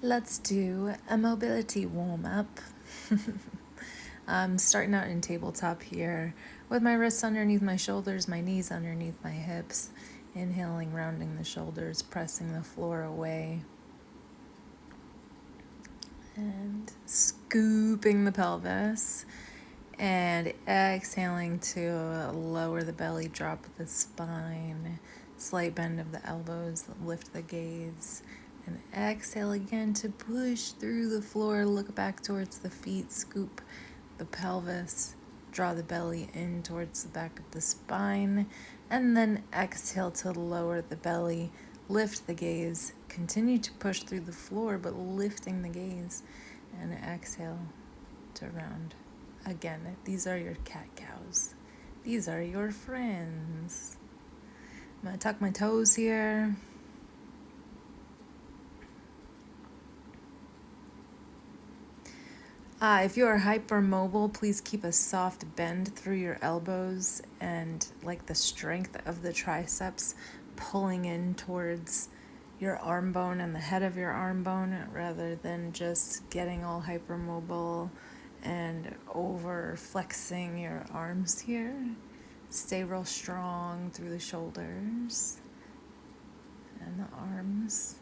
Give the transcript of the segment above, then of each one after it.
Let's do a mobility warm-up. I'm starting out in tabletop here with my wrists underneath my shoulders, my knees underneath my hips. Inhaling, rounding the shoulders, pressing the floor away. And scooping the pelvis. And exhaling to lower the belly, drop the spine, slight bend of the elbows, lift the gaze. And exhale again to push through the floor, look back towards the feet, scoop the pelvis, draw the belly in towards the back of the spine, and then exhale to lower the belly, lift the gaze, continue to push through the floor, but lifting the gaze, and exhale to round. Again, these are your cat-cows. These are your friends. I'm going to tuck my toes here. If you are hypermobile, please keep a soft bend through your elbows and like the strength of the triceps pulling in towards your arm bone and the head of your arm bone rather than just getting all hypermobile and over flexing your arms here. Stay real strong through the shoulders and the arms.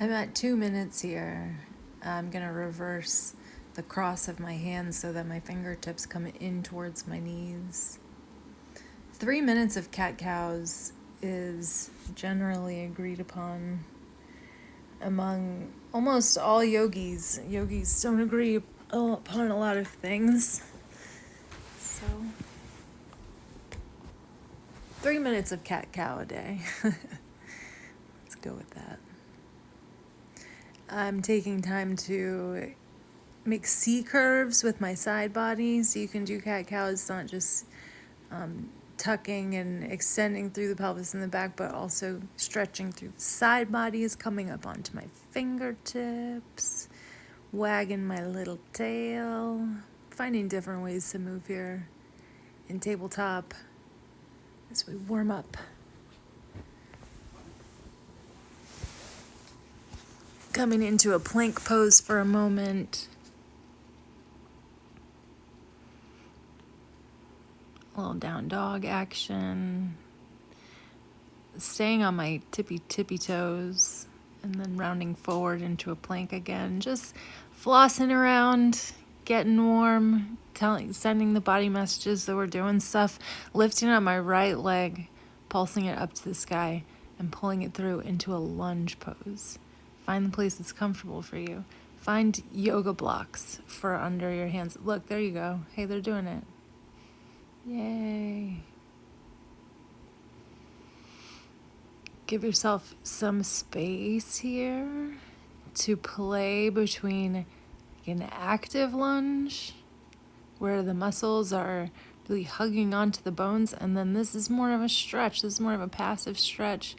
I'm at 2 minutes here. I'm going to reverse the cross of my hands so that my fingertips come in towards my knees. 3 minutes of cat-cows is generally agreed upon among almost all yogis. Yogis don't agree upon a lot of things. So, 3 minutes of cat-cow a day. Let's go with that. I'm taking time to make C curves with my side body, so you can do cat-cows, not just tucking and extending through the pelvis and the back, but also stretching through the side bodies, coming up onto my fingertips, wagging my little tail, finding different ways to move here in tabletop as we warm up. Coming into a plank pose for a moment. A little down dog action. Staying on my tippy toes and then rounding forward into a plank again. Just flossing around, getting warm, sending the body messages that we're doing stuff. Lifting up my right leg, pulsing it up to the sky, and pulling it through into a lunge pose. Find the place that's comfortable for you. Find yoga blocks for under your hands. Look, there you go. Hey, they're doing it. Yay. Give yourself some space here to play between an active lunge, where the muscles are really hugging onto the bones, and then this is more of a stretch. This is more of a passive stretch.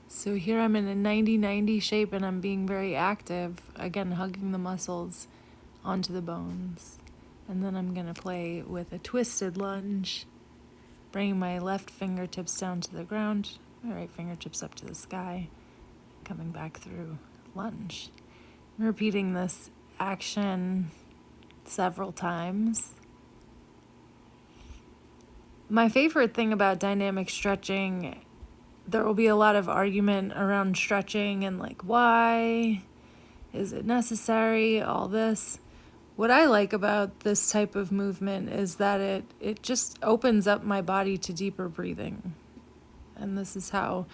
So here I'm in a 90-90 shape and I'm being very active, again hugging the muscles onto the bones. And then I'm going to play with a twisted lunge, bringing my left fingertips down to the ground, my right fingertips up to the sky, coming back through lunge. I'm repeating this action several times. My favorite thing about dynamic stretching, there will be a lot of argument around stretching and like, why is it necessary, all this. What I like about this type of movement is that it just opens up my body to deeper breathing. And this is how,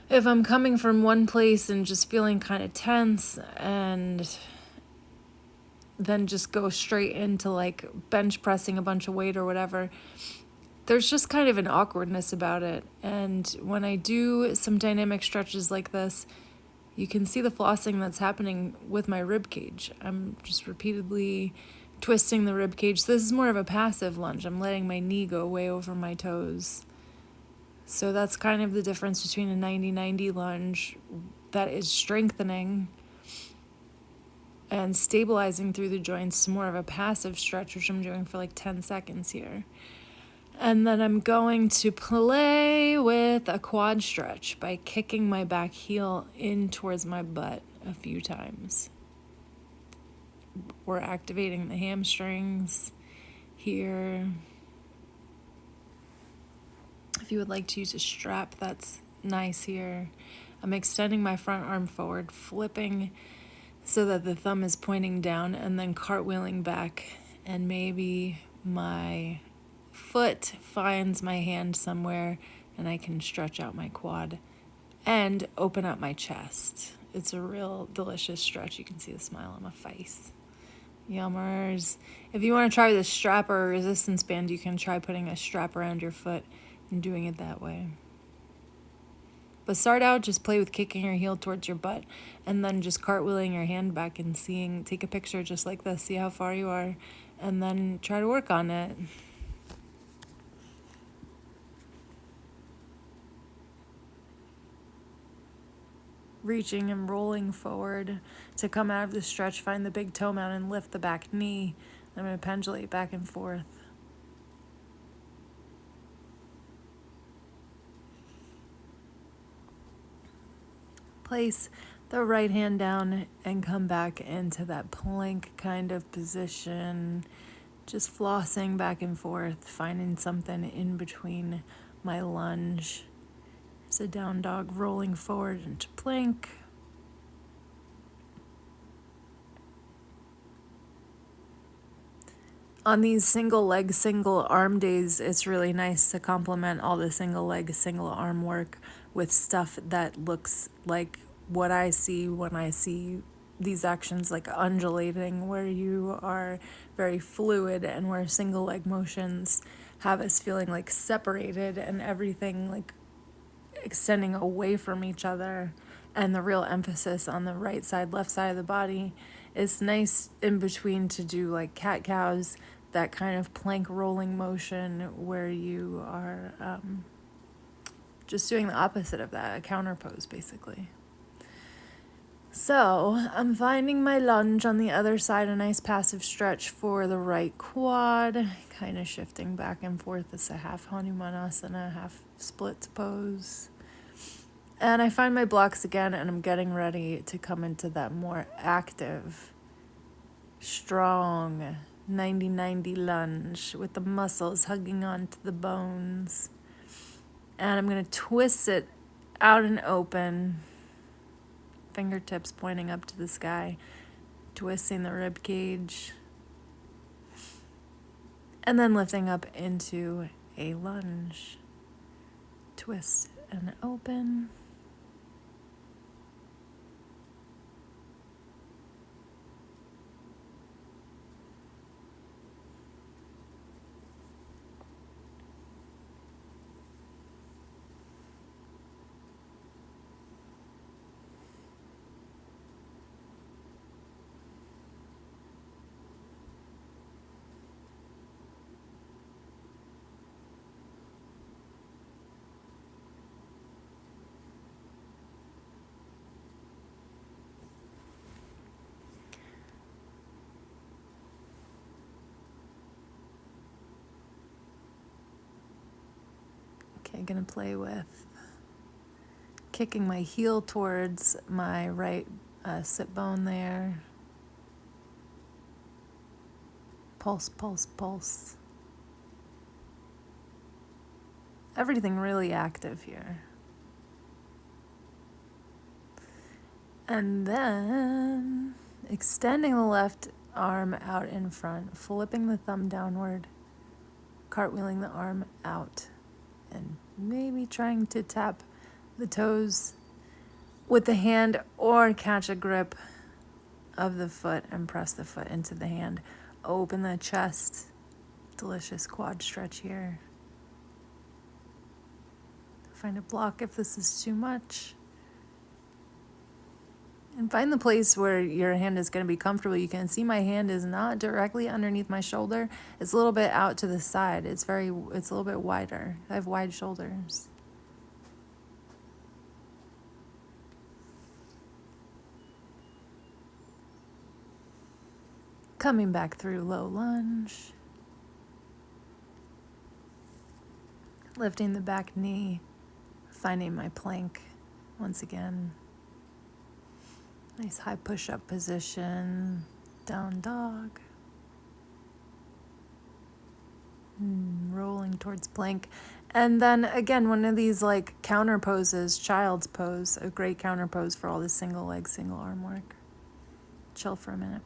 if I'm coming from one place and just feeling kind of tense and then just go straight into like bench pressing a bunch of weight or whatever, there's just kind of an awkwardness about it. And when I do some dynamic stretches like this, you can see the flossing that's happening with my rib cage. I'm just repeatedly twisting the rib cage. This is more of a passive lunge. I'm letting my knee go way over my toes. So that's kind of the difference between a 90-90 lunge that is strengthening and stabilizing through the joints to more of a passive stretch, which I'm doing for like 10 seconds here. And then I'm going to play with a quad stretch by kicking my back heel in towards my butt a few times. We're activating the hamstrings here. If you would like to use a strap, that's nice here. I'm extending my front arm forward, flipping so that the thumb is pointing down, and then cartwheeling back, and maybe my foot finds my hand somewhere and I can stretch out my quad and open up my chest. It's a real delicious stretch. You can see the smile on my face. Yummers. If you want to try with a strap or a resistance band, you can try putting a strap around your foot and doing it that way. But start out, just play with kicking your heel towards your butt and then just cartwheeling your hand back and take a picture just like this, see how far you are, and then try to work on it. Reaching and rolling forward to come out of the stretch, find the big toe mount and lift the back knee. I'm going to pendulate back and forth. Place the right hand down and come back into that plank kind of position. Just flossing back and forth, finding something in between my lunge. It's a down dog, rolling forward into plank. On these single leg, single arm days, it's really nice to complement all the single leg, single arm work with stuff that looks like what I see when I see these actions, like undulating, where you are very fluid, and where single leg motions have us feeling like separated and everything like extending away from each other, and the real emphasis on the right side, left side of the body. It's nice in between to do like cat cows, that kind of plank rolling motion where you are just doing the opposite of that, a counter pose basically. So I'm finding my lunge on the other side, a nice passive stretch for the right quad, kind of shifting back and forth. It's a half Hanumanasana, half split pose. And I find my blocks again, and I'm getting ready to come into that more active, strong 90-90 lunge with the muscles hugging onto the bones. And I'm going to twist it out and open, fingertips pointing up to the sky, twisting the rib cage, and then lifting up into a lunge. Twist and open. Okay, gonna play with kicking my heel towards my right sit bone there. Pulse, pulse, pulse. Everything really active here. And then extending the left arm out in front, flipping the thumb downward, cartwheeling the arm out, and maybe trying to tap the toes with the hand or catch a grip of the foot and press the foot into the hand. Open the chest. Delicious quad stretch here. Find a block if this is too much. And find the place where your hand is going to be comfortable. You can see my hand is not directly underneath my shoulder. It's a little bit out to the side. It's a little bit wider. I have wide shoulders. Coming back through low lunge. Lifting the back knee. Finding my plank once again. Nice high push-up position. Down dog. Rolling towards plank. And then again, one of these like counter poses, child's pose, a great counter pose for all this single leg, single arm work. Chill for a minute.